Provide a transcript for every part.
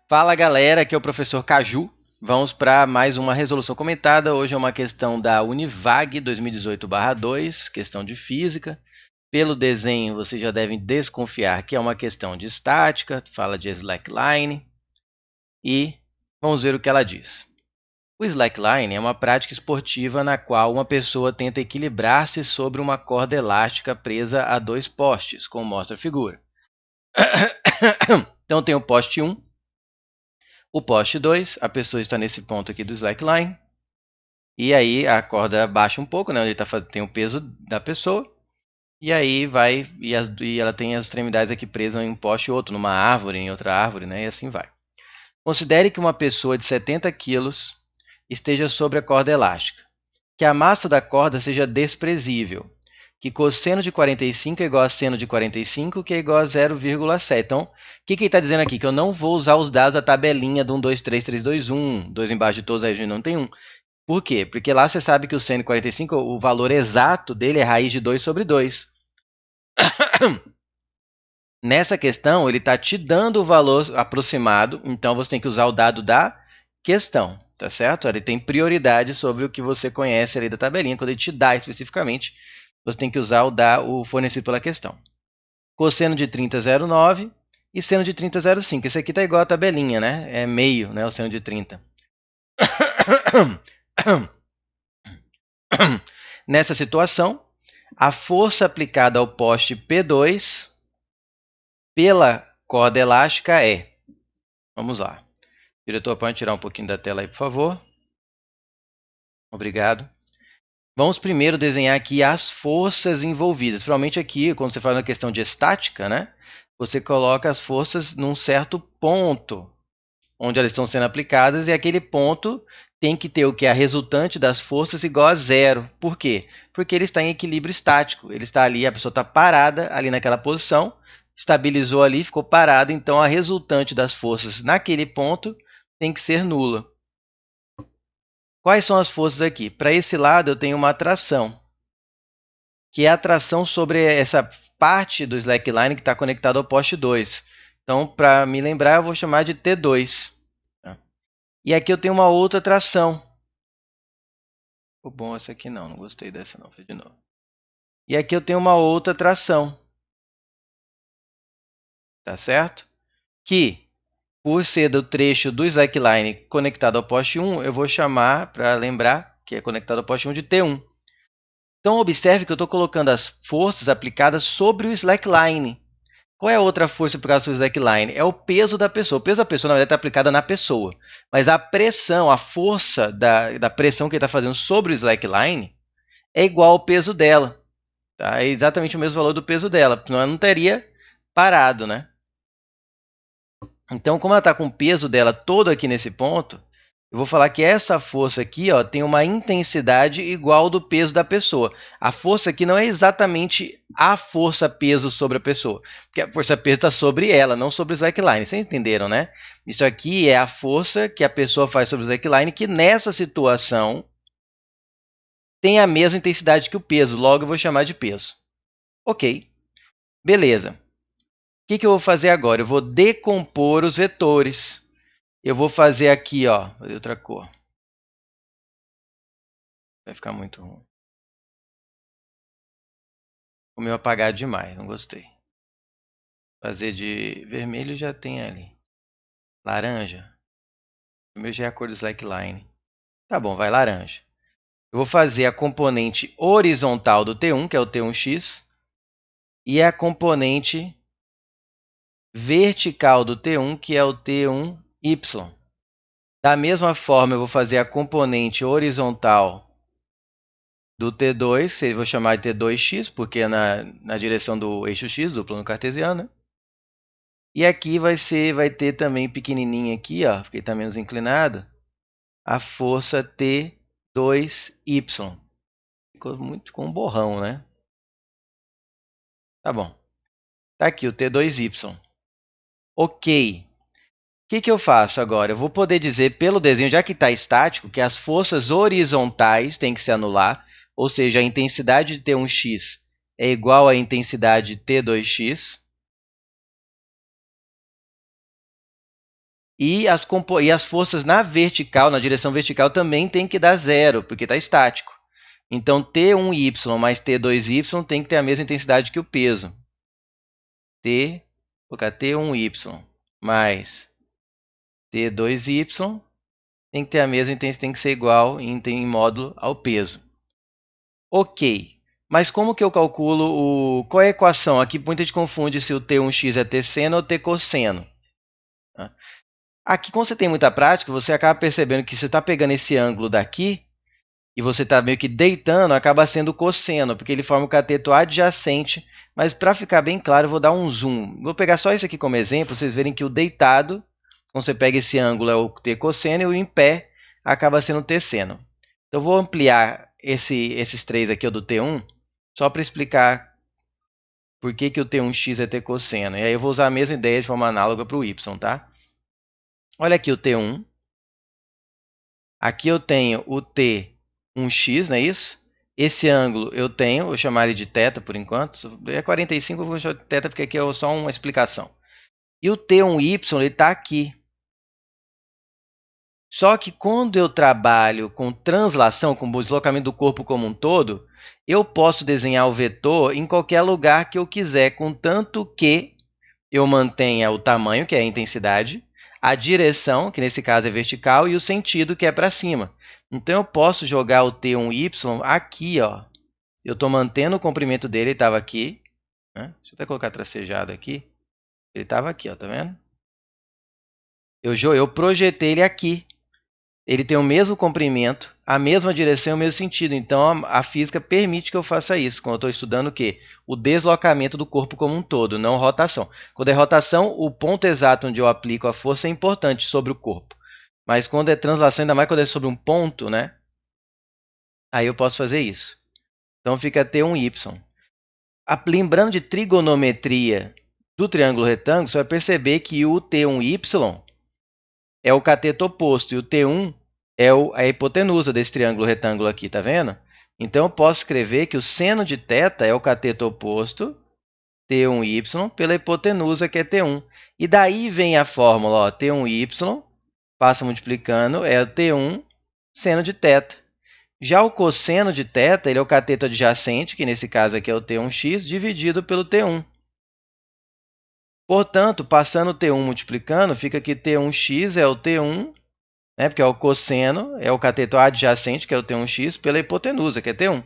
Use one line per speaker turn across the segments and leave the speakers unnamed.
Fala galera, aqui é o professor Caju. Vamos para mais uma resolução comentada. Hoje é uma questão da Univag 2018/2, questão de física. Pelo desenho, vocês já devem desconfiar que é uma questão de estática, fala de slackline. E vamos ver o que ela diz. O slackline é uma prática esportiva na qual uma pessoa tenta equilibrar-se sobre uma corda elástica presa a dois postes, como mostra a figura. Então tem o poste 1, o poste 2, a pessoa está nesse ponto aqui do slackline, e aí a corda baixa um pouco, né, onde tem o peso da pessoa, e aí vai, e ela tem as extremidades aqui presas em um poste e outro, numa árvore, em outra árvore, né, e assim vai. Considere que uma pessoa de 70 kg esteja sobre a corda elástica, que a massa da corda seja desprezível, que cosseno de 45 é igual a seno de 45, que é igual a 0,7. Então, o que ele está dizendo aqui? Que eu não vou usar os dados da tabelinha do 1, 2, 3, 3, 2, 1, 2 embaixo de todos, aí a gente não tem 1. Por quê? Porque lá você sabe que o seno de 45, o valor exato dele é raiz de 2 sobre 2. Nessa questão, ele está te dando o valor aproximado, então você tem que usar o dado da questão, tá certo? Ele tem prioridade sobre o que você conhece ali da tabelinha. Quando ele te dá especificamente, você tem que usar o fornecido pela questão. Cosseno de 30 é 0,9 e seno de 30 é 0,5. Esse aqui está igual a tabelinha, né? É meio, né? O seno de 30. Nessa situação, a força aplicada ao poste P2 pela corda elástica é... Vamos lá. Diretor, pode tirar um pouquinho da tela aí, por favor? Obrigado. Vamos primeiro desenhar aqui as forças envolvidas. Provavelmente aqui, quando você faz uma questão de estática, né, você coloca as forças num certo ponto onde elas estão sendo aplicadas, e aquele ponto tem que ter o que? A resultante das forças igual a zero. Por quê? Porque ele está em equilíbrio estático. Ele está ali, a pessoa está parada ali naquela posição, estabilizou ali, ficou parada, então a resultante das forças naquele ponto tem que ser nula. Quais são as forças aqui? Para esse lado eu tenho uma atração, que é a atração sobre essa parte do slackline que está conectado ao poste 2. Então, para me lembrar, eu vou chamar de T2. E aqui eu tenho uma outra tração. Ficou bom essa aqui não gostei dessa não, foi de novo. E aqui eu tenho uma outra tração. Tá certo? Que, por ser do trecho do slackline conectado ao poste 1, eu vou chamar, para lembrar, que é conectado ao poste 1 de T1. Então, observe que eu estou colocando as forças aplicadas sobre o slackline. Qual é a outra força aplicada sobre o slackline? É o peso da pessoa. O peso da pessoa, na verdade, está aplicada na pessoa. Mas a pressão, a força da pressão que ele está fazendo sobre o slackline é igual ao peso dela. Tá? É exatamente o mesmo valor do peso dela. Senão ela não teria parado, né? Então, como ela está com o peso dela todo aqui nesse ponto, eu vou falar que essa força aqui, ó, tem uma intensidade igual ao do peso da pessoa. A força aqui não é exatamente a força-peso sobre a pessoa, porque a força-peso está sobre ela, não sobre o slackline. Vocês entenderam, né? Isso aqui é a força que a pessoa faz sobre o slackline, que nessa situação tem a mesma intensidade que o peso, logo eu vou chamar de peso. Ok, beleza. O que eu vou fazer agora? Eu vou decompor os vetores. Eu vou fazer aqui, ó, outra cor. Vai ficar muito ruim. O meu apagado demais, não gostei. Fazer de vermelho já tem ali. Laranja. O meu já é a cor do slackline. Tá bom, vai laranja. Eu vou fazer a componente horizontal do T1, que é o T1x, e a componente vertical do T1, que é o T1y. Da mesma forma, eu vou fazer a componente horizontal do T2, eu vou chamar de T2x, porque é na direção do eixo x, do plano cartesiano, né? E aqui vai ter também pequenininho aqui, ó, porque está menos inclinado, a força T2y. Ficou muito com um borrão, né? Tá bom. Tá aqui o T2y. Ok. O que eu faço agora? Eu vou poder dizer pelo desenho, já que está estático, que as forças horizontais têm que se anular, ou seja, a intensidade de T1x é igual à intensidade T2x. E as forças na vertical, na direção vertical, também tem que dar zero, porque está estático. Então, T1y mais T2y tem que ter a mesma intensidade que o peso. Vou colocar T1y mais T2y tem que ter a mesma intensidade, tem que ser igual em módulo ao peso. Ok. Mas como que eu calculo qual é a equação? Aqui muita gente confunde se o T1x é T seno ou T cosseno. Aqui, quando você tem muita prática, você acaba percebendo que você está pegando esse ângulo daqui e você está meio que deitando, acaba sendo cosseno, porque ele forma o cateto adjacente. Mas para ficar bem claro, eu vou dar um zoom. Vou pegar só isso aqui como exemplo, para vocês verem que o deitado, quando você pega esse ângulo, é o T cosseno, e o em pé acaba sendo o T seno. Então, eu vou ampliar esses três aqui, o do T1, só para explicar por que o T1x é T cosseno. E aí eu vou usar a mesma ideia de forma análoga para o y, tá? Olha aqui o T1. Aqui eu tenho o T1x, não é isso? Esse ângulo eu tenho, vou chamar ele de θ por enquanto. É 45, eu vou chamar de θ porque aqui é só uma explicação. E o T1y está aqui. Só que quando eu trabalho com translação, com o deslocamento do corpo como um todo, eu posso desenhar o vetor em qualquer lugar que eu quiser, contanto que eu mantenha o tamanho, que é a intensidade, a direção, que nesse caso é vertical, e o sentido, que é para cima. Então, eu posso jogar o T1y aqui, ó. Eu estou mantendo o comprimento dele, ele estava aqui. Né? Deixa eu até colocar tracejado aqui. Ele estava aqui, ó, tá vendo? Eu projetei ele aqui. Ele tem o mesmo comprimento, a mesma direção e o mesmo sentido. Então, a física permite que eu faça isso, quando eu estou estudando o quê? O deslocamento do corpo como um todo, não rotação. Quando é rotação, o ponto exato onde eu aplico a força é importante sobre o corpo. Mas quando é translação, ainda mais quando é sobre um ponto, né? Aí eu posso fazer isso. Então, fica T1y. Lembrando de trigonometria do triângulo retângulo, você vai perceber que o T1y é o cateto oposto e o T1 é a hipotenusa desse triângulo retângulo aqui, tá vendo? Então, eu posso escrever que o seno de θ é o cateto oposto, T1y, pela hipotenusa, que é T1. E daí vem a fórmula, ó, T1y, passa multiplicando, é o T1 seno de θ. Já o cosseno de θ, ele é o cateto adjacente, que nesse caso aqui é o T1x, dividido pelo T1. Portanto, passando o T1 multiplicando, fica que T1x é o T1, né, porque é o cosseno, é o cateto adjacente, que é o T1x, pela hipotenusa, que é T1.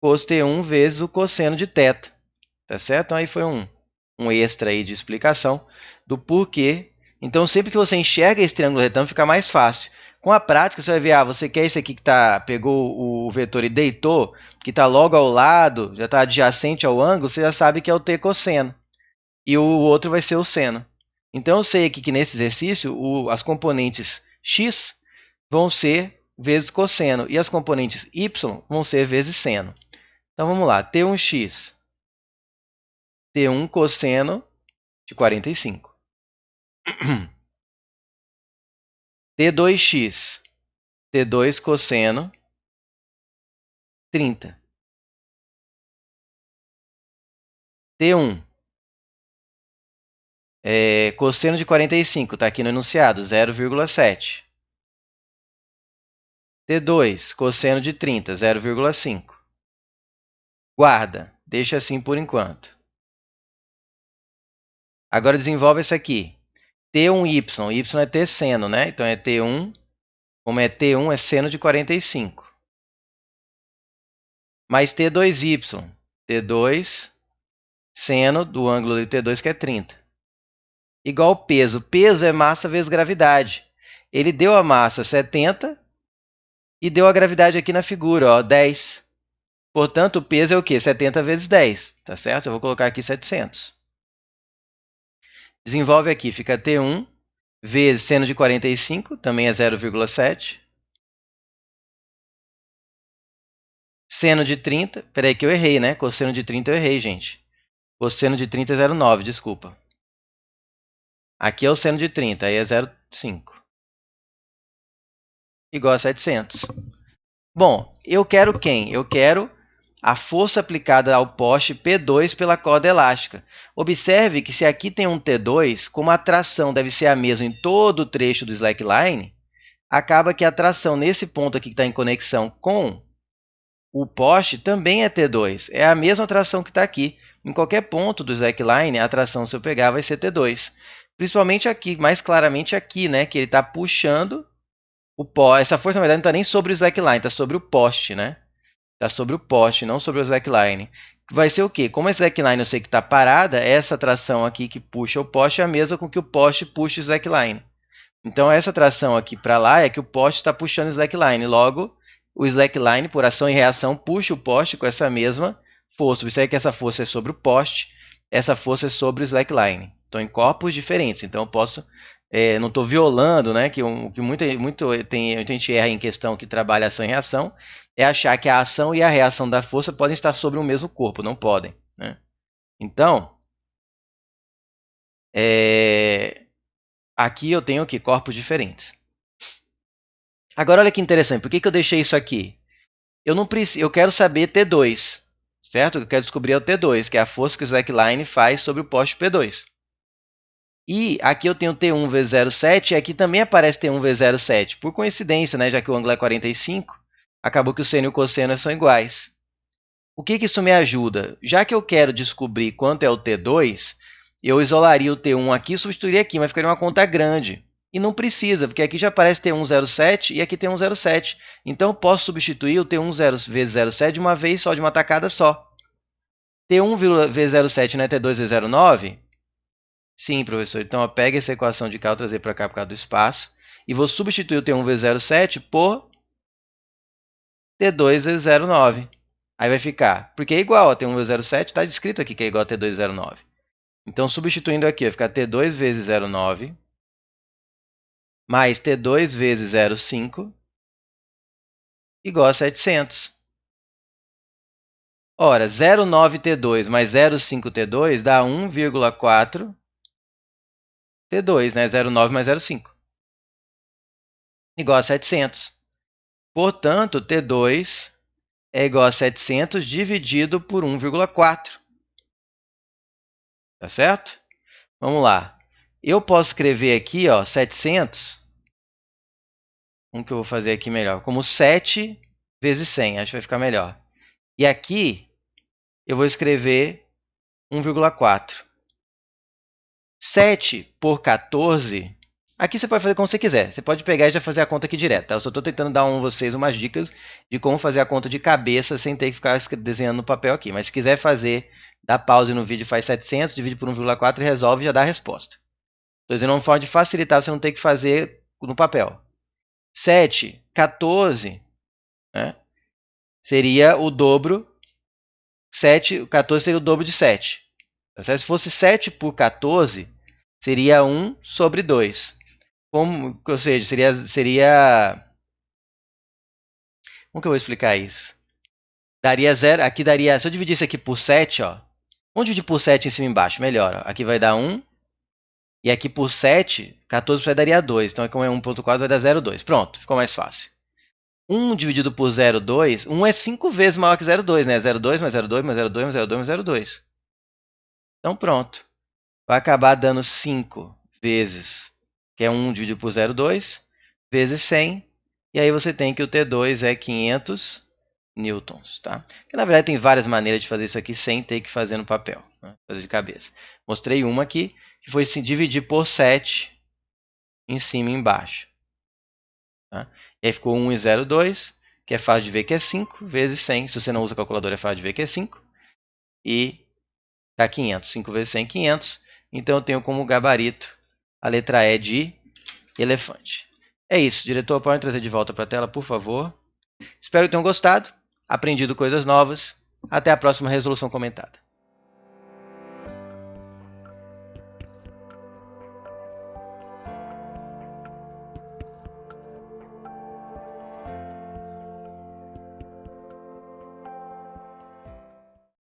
Cos T1 vezes o cosseno de θ. Tá certo? Então, aí foi um extra aí de explicação do porquê. Então, sempre que você enxerga esse triângulo retângulo, fica mais fácil. Com a prática, você vai ver, você quer esse aqui que pegou o vetor e deitou, que está logo ao lado, já está adjacente ao ângulo, você já sabe que é o T cosseno. E o outro vai ser o seno. Então, eu sei aqui que nesse exercício, as componentes x vão ser vezes cosseno, e as componentes y vão ser vezes seno. Então, vamos lá. T1x, T1 cosseno de 45. T2x, T2 cosseno 30. T1 cosseno de 45, está aqui no enunciado, 0,7. T2, cosseno de 30, 0,5. Guarda, deixa assim por enquanto. Agora desenvolve esse aqui. T1y, y é T seno, né? Então é T1, como é T1, é seno de 45. Mais T2y, T2, seno do ângulo de T2, que é 30. Igual peso. Peso é massa vezes gravidade. Ele deu a massa 70 e deu a gravidade aqui na figura, ó, 10. Portanto, o peso é o quê? 70 vezes 10, tá certo? Eu vou colocar aqui 700. Desenvolve aqui, fica T1 vezes seno de 45, também é 0,7. Seno de 30, peraí que eu errei, né? Cosseno de 30 eu errei, gente. Cosseno de 30 é 0,9, desculpa. Aqui é o seno de 30, aí é 0,5. Igual a 700. Bom, eu quero quem? Eu quero a força aplicada ao poste P2 pela corda elástica. Observe que se aqui tem um T2, como a tração deve ser a mesma em todo o trecho do slackline, acaba que a tração nesse ponto aqui que está em conexão com o poste também é T2. É a mesma tração que está aqui. Em qualquer ponto do slackline, a tração, se eu pegar, vai ser T2. Principalmente aqui, mais claramente aqui, né, que ele está puxando o poste. Essa força, na verdade, não está nem sobre o slackline, está sobre o poste, né? Está sobre o poste, não sobre o slackline. Vai ser o quê? Como a slackline eu sei que está parada, essa tração aqui que puxa o poste é a mesma com que o poste puxa o slackline. Então, essa tração aqui para lá é que o poste está puxando o slackline. Logo, o slackline, por ação e reação, puxa o poste com essa mesma força. Observe que essa força é sobre o poste, essa força é sobre o slackline. Estão em corpos diferentes. Então, eu posso... não estou violando, né? Que muita gente erra em questão que trabalha ação e reação, é achar que a ação e a reação da força podem estar sobre o mesmo corpo. Não podem, né? Então, aqui eu tenho aqui corpos diferentes. Agora, olha que interessante. Por que eu deixei isso aqui? Eu quero saber T2, certo? Eu quero descobrir o T2, que é a força que o slackline faz sobre o poste P2. E aqui eu tenho T1 vezes 0,7 e aqui também aparece T1 vezes 0,7. Por coincidência, né, já que o ângulo é 45, acabou que o seno e o cosseno são iguais. O que isso me ajuda? Já que eu quero descobrir quanto é o T2, eu isolaria o T1 aqui e substituiria aqui, mas ficaria uma conta grande. E não precisa, porque aqui já aparece T1,07 e aqui T1,07. Então, eu posso substituir o T1 vezes 0,7 de uma vez só, de uma tacada só. T1 vezes 0,7 não é T2 vezes 0,9? Sim, professor. Então, eu pego essa equação de cá, vou trazer para cá por causa do espaço, e vou substituir o T1 vezes 0,7 por T2 vezes 0,9. Aí vai ficar, porque é igual a T1 vezes 0,7, está descrito aqui que é igual a T2 vezes 0,9. Então, substituindo aqui, vai ficar T2 vezes 0,9 mais T2 vezes 0,5 igual a 700. Ora, 0,9T2 mais 0,5T2 dá 1,4 T2, né? 0,9 mais 0,5. Igual a 700. Portanto, T2 é igual a 700 dividido por 1,4. Tá certo? Vamos lá. Eu posso escrever aqui, ó, 700. Como que eu vou fazer aqui melhor? Como 7 vezes 100. Acho que vai ficar melhor. E aqui, eu vou escrever 1,4. 7 por 14... Aqui você pode fazer como você quiser. Você pode pegar e já fazer a conta aqui direto. Tá? Eu só estou tentando dar a vocês umas dicas de como fazer a conta de cabeça sem ter que ficar desenhando no papel aqui. Mas se quiser fazer, dá pause no vídeo, faz 700, divide por 1,4 e resolve e já dá a resposta. Estou dizendo uma forma de facilitar você não ter que fazer no papel. 7, 14, né? Seria o dobro. 7, 14 seria o dobro de 7. Tá certo? Se fosse 7 por 14, seria 1 sobre 2. Ou seja, seria... Como que eu vou explicar isso? Daria 0, aqui daria... Se eu dividir isso aqui por 7, ó. Vamos dividir por 7 em cima e embaixo, melhor. Ó. Aqui vai dar 1. E aqui por 7, 14 por 7 daria 2. Então, como é 1,4, vai dar 0,2. Pronto, ficou mais fácil. 1 dividido por 0,2, 1 é 5 vezes maior que 0,2, né? 0,2 mais 0,2 mais 0,2 mais 0,2 mais 0,2. Então, pronto. Vai acabar dando 5 vezes, que é 1 dividido por 0,2, vezes 100. E aí você tem que o T2 é 500 newtons, tá? Que, na verdade, tem várias maneiras de fazer isso aqui sem ter que fazer no papel, né? Fazer de cabeça. Mostrei uma aqui, que foi se dividir por 7 em cima e embaixo. Tá? E aí ficou 1,02, que é fácil de ver que é 5, vezes 100. Se você não usa calculadora, é fácil de ver que é 5. E dá 500. 5 vezes 100, 500. Então, eu tenho como gabarito a letra E de elefante. É isso. Diretor, pode trazer de volta para a tela, por favor. Espero que tenham gostado, aprendido coisas novas. Até a próxima resolução comentada.